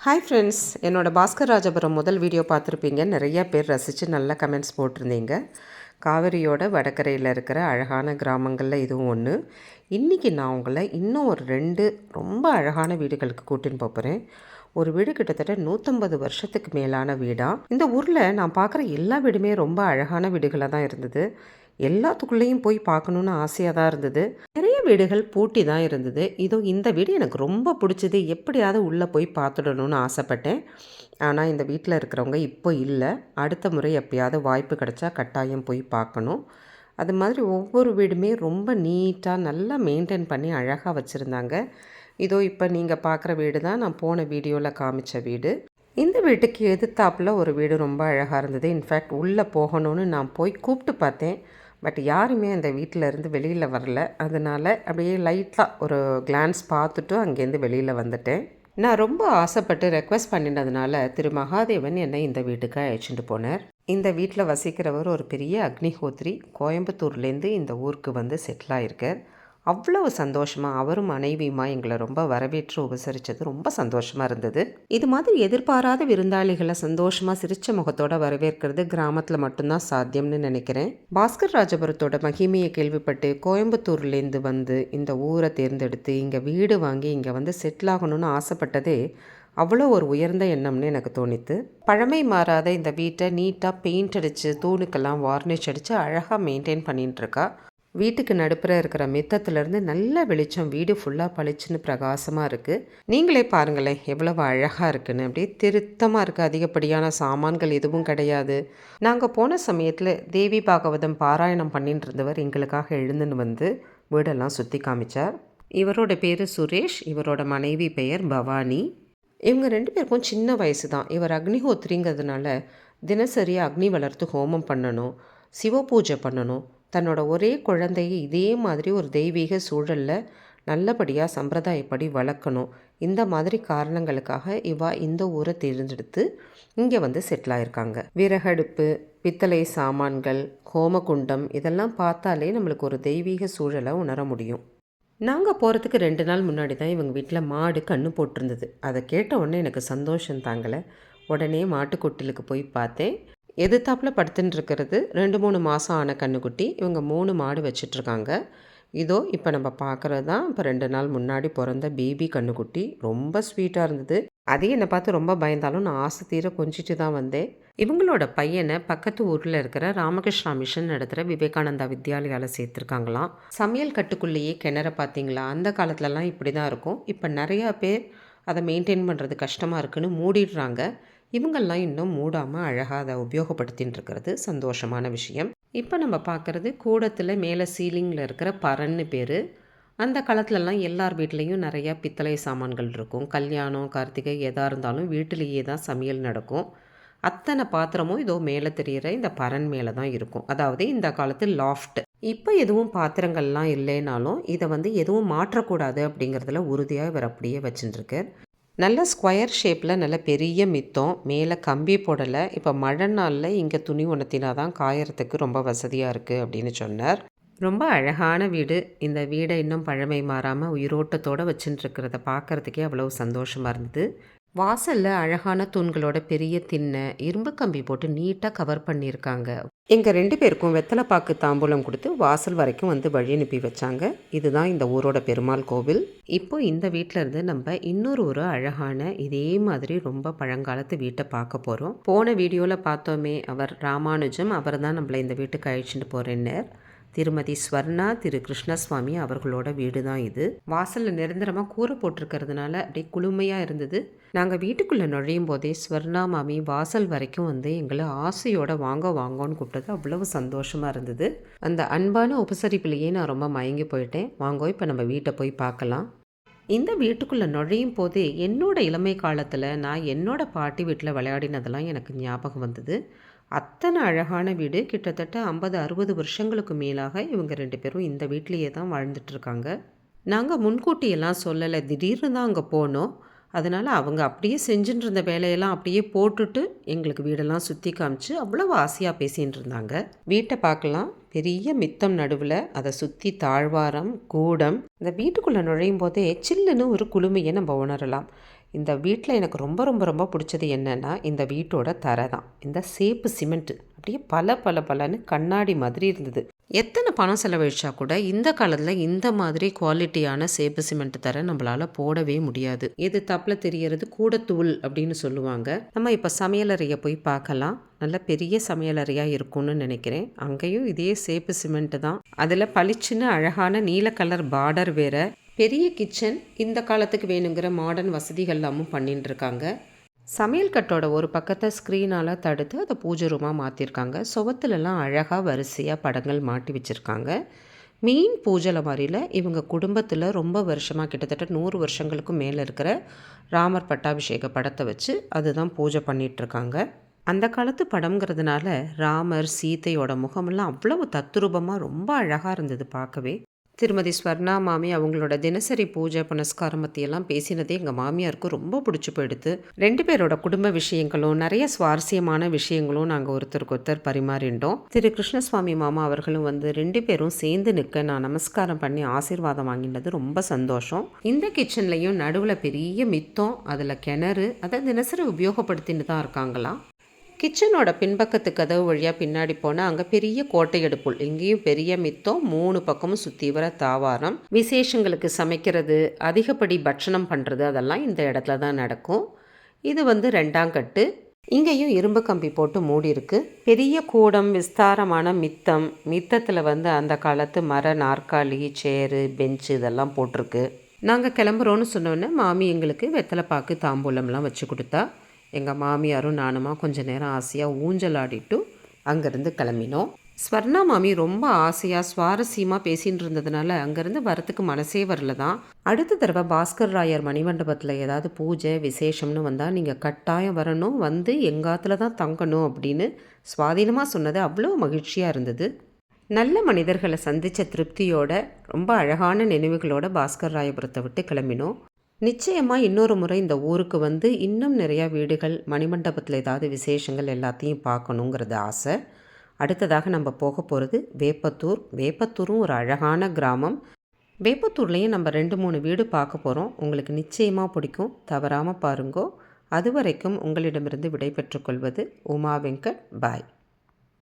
Hi friends, என்னோடய பாஸ்கர் ராஜபுரம் முதல் video பார்த்துருப்பீங்க. நிறையா பேர் ரசித்து நல்ல கமெண்ட்ஸ் போட்டிருந்தீங்க. காவிரியோட வடகரையில் இருக்கிற அழகான கிராமங்களில் இதுவும் ஒன்று. இன்றைக்கி நான் உங்களை இன்னும் ஒரு 2 ரொம்ப அழகான வீடுகளுக்கு கூட்டின்னு போகிறேன். ஒரு வீடு கிட்டத்தட்ட 150 வருஷத்துக்கு மேலான வீடாக. இந்த ஊரில் நான் பார்க்குற எல்லா வீடுமே ரொம்ப அழகான வீடுகளாக தான் இருந்தது. எல்லாத்துக்குள்ளேயும் போய் பார்க்கணுன்னு ஆசையாக தான் இருந்தது. நிறைய வீடுகள் பூட்டி தான் இருந்தது. இதோ இந்த வீடு எனக்கு ரொம்ப பிடிச்சது. எப்படியாவது உள்ளே போய் பார்த்துடணுன்னு ஆசைப்பட்டேன். ஆனால் இந்த வீட்டில் இருக்கிறவங்க இப்போ இல்லை. அடுத்த முறை எப்பயாவது வாய்ப்பு கிடச்சா கட்டாயம் போய் பார்க்கணும். அது மாதிரி ஒவ்வொரு வீடுமே ரொம்ப நீட்டாக நல்லா மெயின்டைன் பண்ணி அழகாக வச்சுருந்தாங்க. இதோ இப்போ நீங்கள் பார்க்குற வீடு தான் நான் போன வீடியோவில் காமிச்ச வீடு. இந்த வீட்டுக்கு எதிர்த்தாப்பில் ஒரு வீடு ரொம்ப அழகாக இருந்தது. இன்ஃபேக்ட் உள்ளே போகணும்னு நான் போய் கூப்பிட்டு பார்த்தேன். பட் யாருமே அந்த வீட்டில் இருந்து வெளியில் வரல. அதனால் அப்படியே லைட்டாக ஒரு கிளான்ஸ் பார்த்துட்டு அங்கேருந்து வெளியில் வந்துட்டேன். நான் ரொம்ப ஆசைப்பட்டு ரெக்வெஸ்ட் பண்ணினதுனால திரு மகாதேவன் என்னை இந்த வீட்டுக்கு அழைச்சிட்டு போனார். இந்த வீட்டில் வசிக்கிறவர் ஒரு பெரிய அக்னிஹோத்ரி. கோயம்புத்தூர்லேருந்து இந்த ஊருக்கு வந்து செட்டில் ஆகிருக்கார். அவ்வளவு சந்தோஷமாக அவரும் மனைவியுமா எங்களை ரொம்ப வரவேற்று உபசரித்தது ரொம்ப சந்தோஷமாக இருந்தது. இது மாதிரி எதிர்பாராத விருந்தாளிகளை சந்தோஷமாக சிரிச்ச முகத்தோட வரவேற்கிறது கிராமத்தில் மட்டும்தான் சாத்தியம்னு நினைக்கிறேன். பாஸ்கர் ராஜபுரத்தோட மகிமையை கேள்விப்பட்டு கோயம்புத்தூர்லேருந்து வந்து இந்த ஊரை தேர்ந்தெடுத்து இங்கே வீடு வாங்கி இங்கே வந்து செட்டில் ஆகணும்னு ஆசைப்பட்டதே அவ்வளோ ஒரு உயர்ந்த எண்ணம்னு எனக்கு தோணித்து. பழமை மாறாத இந்த வீட்டை நீட்டாக பெயிண்ட் அடித்து தூணுக்கெல்லாம் வார்னிஷ் அடித்து அழகாக மெயின்டைன் பண்ணிகிட்டு இருக்கா. வீட்டுக்கு நடுப்புற இருக்கிற மித்தத்துலேருந்து நல்ல வெளிச்சம் வீடு ஃபுல்லாக பளிச்சுன்னு பிரகாசமாக இருக்குது. நீங்களே பாருங்களேன் எவ்வளவு அழகாக இருக்குன்னு. அப்படியே திருத்தமாக இருக்குது. அதிகப்படியான சாமான்கள் எதுவும் கிடையாது. நாங்கள் போன சமயத்தில் தேவி பாகவதம் பாராயணம் பண்ணிட்டு இருந்தவர் எங்களுக்காக எழுந்துன்னு வந்து வீடெல்லாம் சுற்றி காமிச்சார். இவரோட பேர் சுரேஷ், இவரோட மனைவி பெயர் பவானி. இவங்க 2 பேருக்கும் சின்ன வயசு தான். இவர் அக்னிஹோத்ரிங்கிறதுனால தினசரி அக்னி வளர்த்து ஹோமம் பண்ணணும், சிவ பூஜை பண்ணணும். தன்னோட ஒரே குழந்தையை இதே மாதிரி ஒரு தெய்வீக சூழலில் நல்லபடியாக சம்பிரதாயப்படி வளர்க்கணும். இந்த மாதிரி காரணங்களுக்காக இந்த ஊரை தேர்ந்தெடுத்து இங்கே வந்து செட்டில் ஆயிருக்காங்க. விறகடுப்பு, பித்தளை சாமான்கள், ஹோமகுண்டம் இதெல்லாம் பார்த்தாலே நம்மளுக்கு ஒரு தெய்வீக சூழலை உணர முடியும். நாங்கள் போகிறதுக்கு 2 நாள் முன்னாடி தான் இவங்க வீட்டில் மாடு கன்று போட்டிருந்தது. அதை கேட்ட உடனே எனக்கு சந்தோஷம் தாங்கலை. உடனே மாட்டுக்கொட்டிலுக்கு போய் பார்த்தேன். எதிர்த்தாப்பில் படுத்துன்னு இருக்கிறது 2-3 மாதம் ஆன கன்றுக்குட்டி. இவங்க 3 மாடு வச்சிட்ருக்காங்க. இதோ இப்போ நம்ம பார்க்குறது தான் இப்போ 2 நாள் முன்னாடி பிறந்த பேபி கன்றுக்குட்டி. ரொம்ப ஸ்வீட்டாக இருந்தது. அதே என்னை பார்த்து ரொம்ப பயந்தாலும் நான் ஆசை தீர கொஞ்சிட்டு தான் வந்தேன். இவங்களோட பையனை பக்கத்து ஊரில் இருக்கிற ராமகிருஷ்ணா மிஷன் நடத்துகிற விவேகானந்தா வித்யாலயாவில் சேர்த்துருக்காங்களாம். சமையல் கட்டுக்குள்ளேயே கிணற பார்த்தீங்களா? அந்த காலத்துலலாம் இப்படி தான் இருக்கும். இப்போ நிறையா பேர் அதை மெயின்டைன் பண்ணுறது கஷ்டமாக இருக்குன்னு மூடிடுறாங்க. இவங்கெல்லாம் இன்னும் மூடாமல் அழகாக அதை உபயோகப்படுத்தின்னு இருக்கிறது சந்தோஷமான விஷயம். இப்போ நம்ம பார்க்குறது கூடத்தில் மேலே சீலிங்கில் இருக்கிற பரன்னு பேர். அந்த காலத்துலலாம் எல்லார் வீட்லேயும் நிறையா பித்தளை சாமான்கள் இருக்கும். கல்யாணம், கார்த்திகை எதாக இருந்தாலும் வீட்டிலேயே தான் சமையல் நடக்கும். அத்தனை பாத்திரமும் இதோ மேலே தெரிகிற இந்த பரன் மேலே தான் இருக்கும். அதாவது இந்த காலத்து லாஃப்ட். இப்போ எதுவும் பாத்திரங்கள்லாம் இல்லைனாலும் இதை வந்து எதுவும் மாற்றக்கூடாது அப்படிங்கிறதுல உறுதியாக இவர் அப்படியே வச்சுட்டுருக்கார். நல்ல ஸ்கொயர் ஷேப்பில் நல்ல பெரிய மித்தம், மேலே கம்பி போடலை. இப்போ மழை நாளில் இங்கே துணி உணர்த்தினா தான் காயறதுக்கு ரொம்ப வசதியாக இருக்குது அப்படின்னு சொன்னார். ரொம்ப அழகான வீடு. இந்த வீடை இன்னும் பழமை மாறாமல் உயிரோட்டத்தோடு வச்சுட்டுருக்கிறத பார்க்குறதுக்கே அவ்வளோ சந்தோஷமாக இருந்தது. வாசலில் அழகான தூண்களோட பெரிய திண்ணை, இரும்பு கம்பி போட்டு நீட்டாக கவர் பண்ணியிருக்காங்க. எங்கள் 2 பேருக்கும் வெத்தலை பாக்கு தாம்பூலம் கொடுத்து வாசல் வரைக்கும் வந்து வழி அனுப்பி வச்சாங்க. இதுதான் இந்த ஊரோட பெருமாள் கோவில். இப்போ இந்த வீட்டில் இருந்து நம்ம இன்னொரு ஒரு அழகான இதே மாதிரி ரொம்ப பழங்காலத்து வீட்டை பார்க்க போகிறோம். போன வீடியோவில் பார்த்தோமே அவர் ராமானுஜம், அவர் தான் நம்மளை இந்த வீட்டுக்கு அழைச்சிட்டு போகிறேன்னர். திருமதி ஸ்வர்ணா திரு கிருஷ்ணசுவாமி அவர்களோட வீடு தான் இது. வாசலில் நிரந்தரமாக கூரை போட்டிருக்கிறதுனால அப்படியே குளுமையாக இருந்தது. நாங்கள் வீட்டுக்குள்ளே நுழையும் போதே ஸ்வர்ணா மாமி வாசல் வரைக்கும் வந்து எங்களை ஆசையோட வாங்கன்னு கூப்பிட்டது அவ்வளவு சந்தோஷமாக இருந்தது. அந்த அன்பான உபசரிப்புலேயே நான் ரொம்ப மயங்கி போயிட்டேன். வாங்கோ இப்போ நம்ம வீட்டை போய் பார்க்கலாம். இந்த வீட்டுக்குள்ளே நுழையும் போதே என்னோட இளமை காலத்தில் நான் என்னோட பாட்டி வீட்டில் விளையாடினதெல்லாம் எனக்கு ஞாபகம் வந்தது. அத்தனை அழகான வீடு. கிட்டத்தட்ட 50-60 வருஷங்களுக்கு மேலாக இவங்க 2 பேரும் இந்த வீட்டிலையே தான் வாழ்ந்துட்டுருக்காங்க. நாங்கள் முன்கூட்டியெல்லாம் சொல்லலை, திடீர்னு தான் அங்கே போனோம். அதனால் அவங்க அப்படியே செஞ்சுட்டு இருந்த வேலையெல்லாம் அப்படியே போட்டுட்டு எங்களுக்கு வீடெல்லாம் சுற்றி காமிச்சு அவ்வளோ ஆசையாக பேசின்னு இருந்தாங்க. வீட்டை பார்க்கலாம். பெரிய மித்தம் நடுவில், அதை சுற்றி தாழ்வாரம், கூடம். இந்த வீட்டுக்குள்ளே நுழையும் போதே சில்லுன்னு ஒரு குளுமையை நம்ம உணரலாம். இந்த வீட்டில் எனக்கு ரொம்ப ரொம்ப ரொம்ப பிடிச்சது என்னென்னா இந்த வீட்டோட தரை தான். இந்த சேப்பு சிமெண்ட்டு அப்படியே பல கண்ணாடி மாதிரி இருந்தது. எத்தனை பணம் செலவழிச்சா கூட இந்த காலத்தில் இந்த மாதிரி குவாலிட்டியான சேப்பு சிமெண்ட் தர நம்மளால் போடவே முடியாது. இது தப்பில் தெரியறது கூடத்தூள் அப்படின்னு சொல்லுவாங்க. நம்ம இப்போ சமையலறையை போய் பார்க்கலாம். நல்ல பெரிய சமையலறையாக இருக்கும்னு நினைக்கிறேன். அங்கேயும் இதே சேப்பு சிமெண்ட்டு தான். அதில் பளிச்சுன்னு அழகான நீல கலர் பார்டர் வேற. பெரிய கிச்சன், இந்த காலத்துக்கு வேணுங்கிற மாடர்ன் வசதிகள் எல்லாமும் பண்ணிட்டு இருக்காங்க. சமையல் கட்டோட ஒரு பக்கத்தை ஸ்க்ரீனால் தடுத்து அதை பூஜை ரூமாக மாற்றிருக்காங்க. சுவத்துலலாம் அழகாக வரிசையாக படங்கள் மாட்டி வச்சுருக்காங்க. மீன் பூஜை மாதிரியில் இவங்க குடும்பத்தில் ரொம்ப வருஷமாக கிட்டத்தட்ட 100 வருஷங்களுக்கும் மேலே இருக்கிற ராமர் பட்டாபிஷேக படத்தை வச்சு அதுதான் பூஜை பண்ணிகிட்ருக்காங்க. அந்த காலத்து படம்ங்கிறதுனால ராமர் சீதையோட முகமெல்லாம் அவ்வளவு தத்துரூபமாக ரொம்ப அழகாக இருந்தது பார்க்கவே. திருமதி ஸ்வர்ணா மாமி அவங்களோட தினசரி பூஜை புனஸ்காரம் பற்றியெல்லாம் பேசினதே எங்கள் மாமியாருக்கு ரொம்ப பிடிச்சி போயிடுது. 2 பேரோட குடும்ப விஷயங்களும் நிறைய சுவாரஸ்யமான விஷயங்களும் நாங்கள் ஒருத்தருக்கு ஒருத்தர் பரிமாறிண்டோம். திரு கிருஷ்ணசுவாமி மாமா அவர்களும் வந்து 2 பேரும் சேர்ந்து நிற்க நான் நமஸ்காரம் பண்ணி ஆசீர்வாதம் வாங்கினது ரொம்ப சந்தோஷம். இந்த கிச்சன்லையும் நடுவில் பெரிய மித்தம், அதில் கிணறு, அதை தினசரி உபயோகப்படுத்தின்னு தான் இருக்காங்களாம். கிச்சனோட பின்பக்கத்து கதவு வழியாக பின்னாடி போனால் அங்கே பெரிய கோட்டை அடுப்புள், இங்கேயும் பெரிய மித்தம், 3 பக்கமும் சுற்றி வர தாவாரம். விசேஷங்களுக்கு சமைக்கிறது, அதிகப்படி பட்சணம் பண்ணுறது அதெல்லாம் இந்த இடத்துல தான் நடக்கும். இது வந்து 2ஆம் கட்டு. இங்கேயும் இரும்பு கம்பி போட்டு மூடி இருக்கு. பெரிய கூடம், விஸ்தாரமான மித்தம். மித்தத்தில் வந்து அந்த காலத்து மர நாற்காலி, சேரு, பெஞ்சு இதெல்லாம் போட்டிருக்கு. நாங்கள் கிளம்புறோன்னு சொன்னோன்னே மாமி எங்களுக்கு வெத்தலை பாக்கு தாம்பூலம்லாம் வச்சு கொடுத்தா. எங்கள் மாமியாரும் நானுமா கொஞ்சம் நேரம் ஆசையாக ஊஞ்சல் ஆடிட்டு அங்கேருந்து கிளம்பினோம். ஸ்வர்ணா மாமி ரொம்ப ஆசையாக சுவாரஸ்யமாக பேசின்னு இருந்ததுனால அங்கேருந்து வரத்துக்கு மனசே வரல தான். அடுத்த தடவை பாஸ்கர் ராயர் மணிமண்டபத்தில் ஏதாவது பூஜை விசேஷம்னு வந்தால் நீங்கள் கட்டாயம் வரணும், வந்து எங்காத்துல தான் தங்கணும் அப்படின்னு சுவாதீனமாக சொன்னது அவ்வளோ மகிழ்ச்சியாக இருந்தது. நல்ல மனிதர்களை சந்தித்த திருப்தியோட ரொம்ப அழகான நினைவுகளோட பாஸ்கர் ராயபுரத்தை விட்டு கிளம்பினோம். நிச்சயமாக இன்னொரு முறை இந்த ஊருக்கு வந்து இன்னும் நிறையா வீடுகள், மணிமண்டபத்தில் ஏதாவது விசேஷங்கள் எல்லாத்தையும் பார்க்கணுங்கிறது ஆசை. அடுத்ததாக நம்ம போக போகிறது வேப்பத்தூர். வேப்பத்தூரும் ஒரு அழகான கிராமம். வேப்பத்தூர்லேயும் நம்ம 2-3 வீடு பார்க்க போகிறோம். உங்களுக்கு நிச்சயமாக பிடிக்கும், தவறாமல் பாருங்கோ. அது வரைக்கும் உங்களிடமிருந்து விடை பெற்றுக்கொள்வது உமா வெங்கட். பாய்.